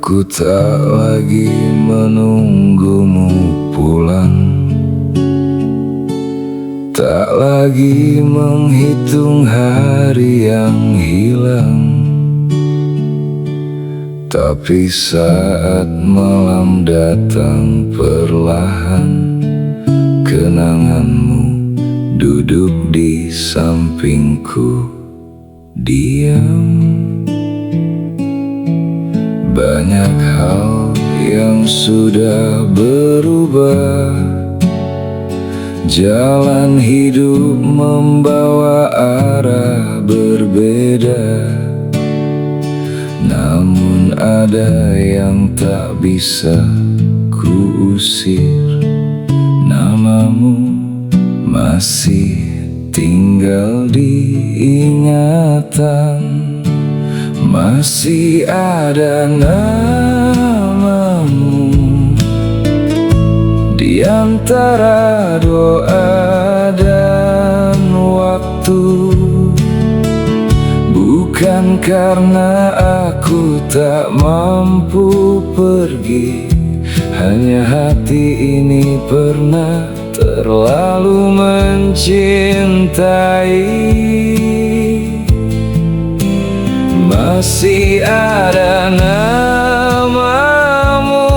Aku tak lagi menunggumu pulang, tak lagi menghitung hari yang hilang. Tapi saat malam datang perlahan, kenanganmu duduk di sampingku, diam. Banyak hal yang sudah berubah, jalan hidup membawa arah berbeda. Namun ada yang tak bisa kuusir, namamu masih tinggal di ingatan. Masih ada namamu di antara doa dan waktu. Bukan karena aku tak mampu pergi, hanya hati ini pernah terlalu mencintai. Masih ada namamu,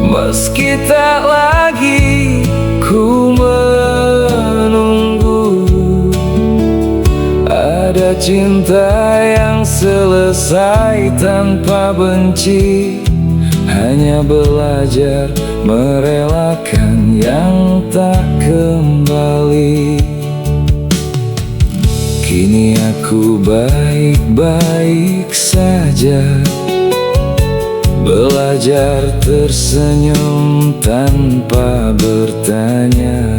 meski tak lagi ku menunggu. Ada cinta yang selesai tanpa benci, hanya belajar merelakan yang tak kembali. Kini aku baik-baik saja, belajar tersenyum tanpa bertanya.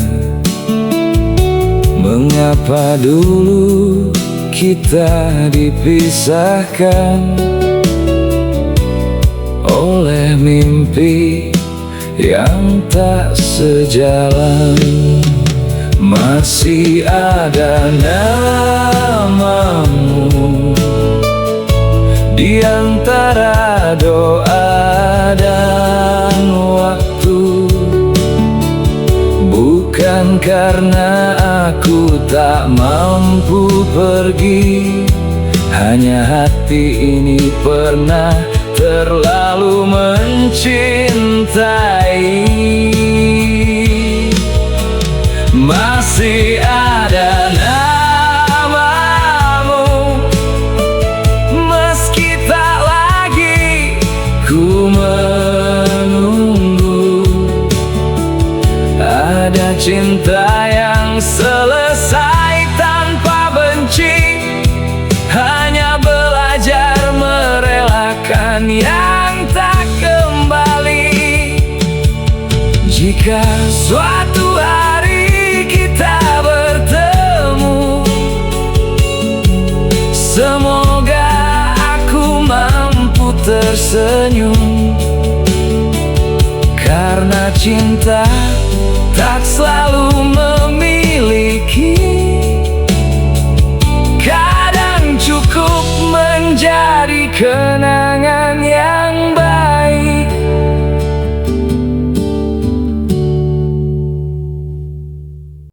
Mengapa dulu kita dipisahkan oleh mimpi yang tak sejalan? Masih ada namamu di antara doa dan waktu. Bukan karena aku tak mampu pergi, hanya hati ini pernah terlalu mencintai. Masih ada namamu, meski tak lagi ku menunggu. Ada cinta yang selesai tanpa benci, hanya belajar merelakan yang tak kembali. Jika suatu hari kita bertemu, semoga aku mampu tersenyum. Karena cinta tak selalu